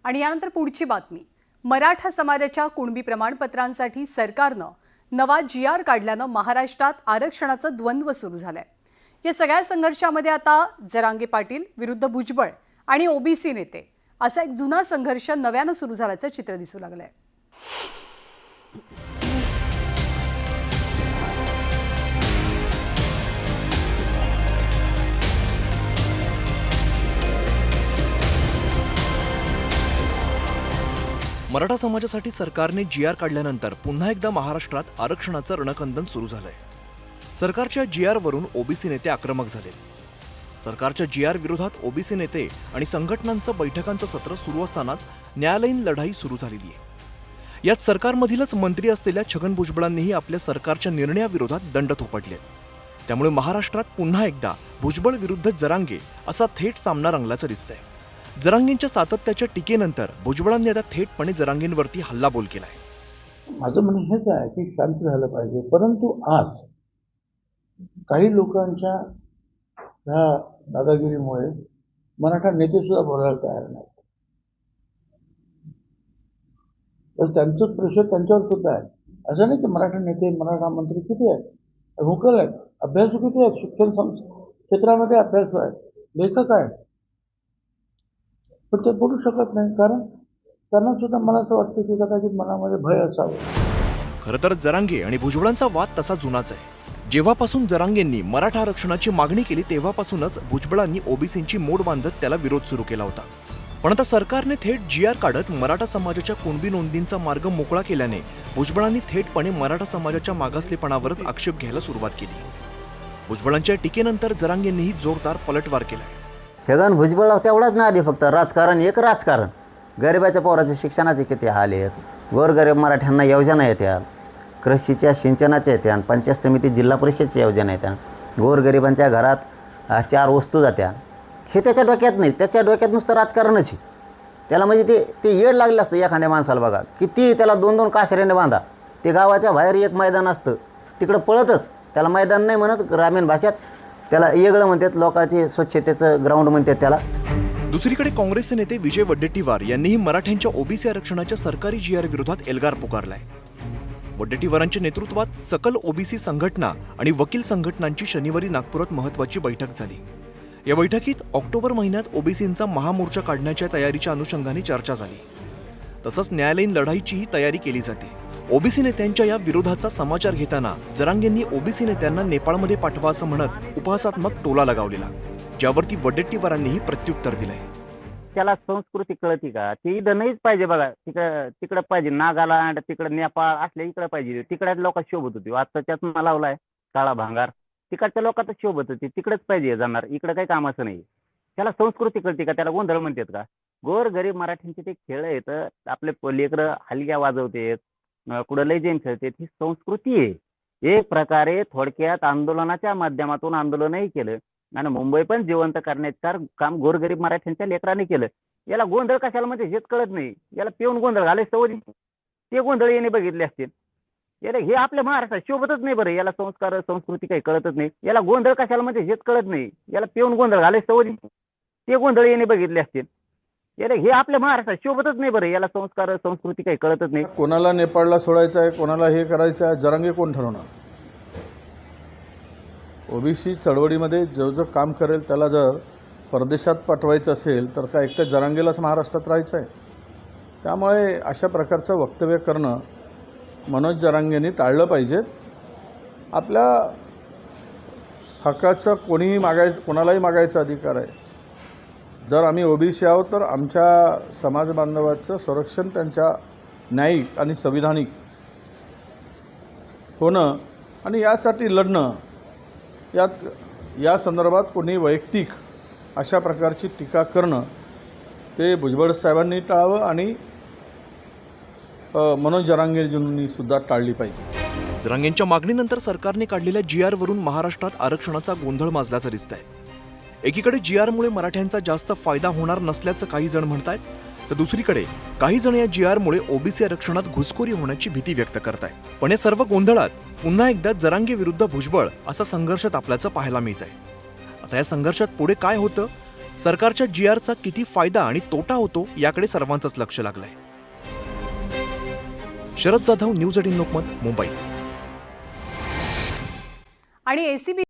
आणि यानंतर पुढची बातमी, मराठा समाजाच्या कुणबी प्रमाणपत्रांसाठी सरकारनं नवा GR काढल्यानं महाराष्ट्रात आरक्षणाचं द्वंद्व सुरू झालंय। या सगळ्या संघर्षामध्ये आता जरांगे पाटील विरुद्ध भुजबळ आणि OBC नेते असा एक जुना संघर्ष नव्यानं सुरू झाल्याचं चित्र दिसू लागलंय। मराठा समाजासाठी सरकारने GR काढल्यानंतर पुन्हा एकदा महाराष्ट्रात आरक्षणाचं रणकंदन सुरू झालंय। सरकारच्या GR वरून OBC नेते आक्रमक झाले। सरकारच्या GR विरोधात OBC नेते आणि संघटनांचं बैठकांचं सत्र सुरू असतानाच न्यायालयीन लढाई सुरू झालेली आहे। यात सरकारमधीलच मंत्री असलेल्या छगन भुजबळांनीही आपल्या सरकारच्या निर्णयाविरोधात दंड थोपटले। त्यामुळे महाराष्ट्रात पुन्हा एकदा भुजबळ विरुद्ध जरांगे असा थेट सामना रंगल्याचं दिसतंय। जरांगेंच्या सातत्याच्या टीकेनंतर भुजबळांनी आता थेटपणे जरांगेंवरती हल्लाबोल केलाय। माझं म्हणणं हेच आहे की शांत झालं पाहिजे, परंतु आज काही लोकांच्या ह्या दादागिरीमुळे मराठा नेते सुद्धा बोलायला तयार नाहीत। तर त्यांचं प्रेशर त्यांच्यावर सुद्धा आहे। असं नाही की मराठा नेते मराठा मंत्री किती आहेत, हुकल आहेत, अभ्यासू किती आहेत, शिक्षण क्षेत्रामध्ये अभ्यासू आहेत, लेखक आहेत, पण ते बोलू शकत नाही कारण त्यांना सुद्धा मला असं वाटतं की कदाचित मनामध्ये भय असावं। खरं तर जरांगे आणि भुजबळांचा वाद तसा जुनाच आहे। जेव्हापासून जरांगेंनी मराठा आरक्षणाची मागणी केली तेव्हापासूनच भुजबळांनी OBCंची मोड बांधत त्याला विरोध सुरू केला होता। पण आता सरकारने थेट GR काढत मराठा समाजाच्या कुणबी नोंदींचा मार्ग मोकळा केल्याने भुजबळांनी थेटपणे मराठा समाजाच्या मागासलेपणावरच आक्षेप घ्यायला सुरुवात केली। भुजबळांच्या टीकेनंतर जरांगेंनीही जोरदार पलटवार केलाय। छगन भुजबळ तेवढाच नाही आधी फक्त राजकारण, एक राजकारण। गरिबाच्या पोराचे शिक्षणाचे किती हाल आहेत, गोरगरीब मराठ्यांना योजना येत्या, कृषीच्या सिंचनाच्या येत्या, पंचायत समिती जिल्हा परिषदच्या योजना येत्या, गोरगरिबांच्या घरात 4 वस्तू जात्या। हे त्याच्या डोक्यात नाही, त्याच्या डोक्यात नुसतं राजकारणच आहे। त्याला म्हणजे ते येड लागलं असतं एखाद्या माणसाला बघा, किती त्याला 2-2 कासऱ्याने बांधा, ते गावाच्या बाहेर एक मैदान असतं तिकडं पळतच, त्याला मैदान नाही म्हणत ग्रामीण भाषेत, त्याला येगळं म्हणतात, लोकांचे स्वच्छतेचं ग्राउंड म्हणतात त्याला। दुसरीकडे काँग्रेसचे नेते विजय वडेट्टीवार यांनीही मराठ्यांच्या OBC आरक्षणाच्या सरकारी GR विरोधात एल्गार पुकारलाय। वडेट्टीवारांच्या नेतृत्वात सकल OBC संघटना आणि वकील संघटनांची शनिवारी नागपुरात महत्त्वाची बैठक झाली। या बैठकीत ऑक्टोबर महिन्यात OBCंचा महामोर्चा काढण्याच्या तयारीच्या अनुषंगाने चर्चा झाली। तसंच न्यायालयीन लढाईचीही तयारी केली जाते। OBC नेत्यांच्या या विरोधाचा समाचार घेताना जरांगेंनी OBC नेत्यांना नेपाळमध्ये पाठवा असं म्हणत उपहासात्मक टोला लगावलेला, ज्यावरती वडेट्टीवारांनीही प्रत्युत्तर दिलंय। त्याला संस्कृती कळती का? ती इथं नाहीच पाहिजे बघा, तिकडं पाहिजे, नागालँड तिकडं नेपाळ असल्या इकडं पाहिजे, तिकडच्या लोकांत शोभत होती। आता त्यात लावलाय काळा भांगार, तिकडच्या लोकांत शोभत होती, तिकडच पाहिजे जाणार, इकडं काही कामाचं नाही। त्याला संस्कृती कळती का? त्याला गोंधळ म्हणतात का? गोर गरीब मराठ्यांचे ते खेळ आहेत, आपले लेकरं हलग्या वाजवतेत, कुठं लय जेम खेळते, ही संस्कृती आहे। एक प्रकारे थोडक्यात आंदोलनाच्या माध्यमातून आंदोलनही केलं आणि मुंबई पण जिवंत करण्याचं काम गोरगरीब मराठ्यांच्या लेकरांनी केलं। याला गोंधळ कशाला म्हणजे हेच कळत नाही। याला पिऊन गोंधळ घालाय सवय, ते गोंधळ याने बघितले असतील। याला हे आपल्या महाराष्ट्रात शोभतच नाही बरं, याला संस्कार संस्कृती काही कळतच नाही। याला गोंधळ कशाला म्हणजे हेच कळत नाही। याला पिऊन गोंधळ घालाय सवय, ते गोंधळ याने बघितले असतील। याला हे आपल्या महाराष्ट्रात शोभतच नाही बरं, याला संस्कार संस्कृती काही कळतच नाही। कोणाला नेपाळला सोडायचं आहे, कोणाला हे करायचं आहे, जरांगे कोण ठरवणार? OBC चळवळीमध्ये जो काम करेल त्याला जर परदेशात पाठवायचं असेल तर काय एकट्या जरांगेलाच महाराष्ट्रात राहायचं आहे? त्यामुळे अशा प्रकारचं वक्तव्य करणं मनोज जरांगेंनी टाळलं पाहिजे। आपल्या हक्काचं कोणालाही मागायचा अधिकार आहे। जर आम्ही OBC आहोत तर आमच्या समाज बांधवाचं संरक्षण त्यांच्या न्यायिक आणि संविधानिक होणं आणि यासाठी लढणं, या संदर्भात कोणी वैयक्तिक अशा प्रकारची टीका करणं ते भुजबळ साहेबांनी टाळावं आणि मनोज जरांगेंनी सुद्धा टाळली पाहिजे। जरांगेंच्या मागणीनंतर सरकारने काढलेल्या GR वरून महाराष्ट्रात आरक्षणाचा गोंधळ माजल्याचं दिसतंय। एकीकडे GR मुळे मराठ्यांचा जास्त फायदा होणार नसल्याचं काही जण म्हणतायत, तर दुसरीकडे काही जण या GR मुळे OBC आरक्षणात घुसखोरी होण्याची भीती व्यक्त करतायत। पण या सर्व गोंधळात पुन्हा एकदा जरांगे विरुद्ध भुजबळ असा संघर्ष तापल्याचं पाहायला मिळतंय। आता या संघर्षात पुढे काय होतं सरकारच्या GRचा किती फायदा आणि तोटा होतो याकडे सर्वांचंच लक्ष लागलंय. शरद जाधव, न्यूज 18 लोकमत, मुंबई. आणि एसीबी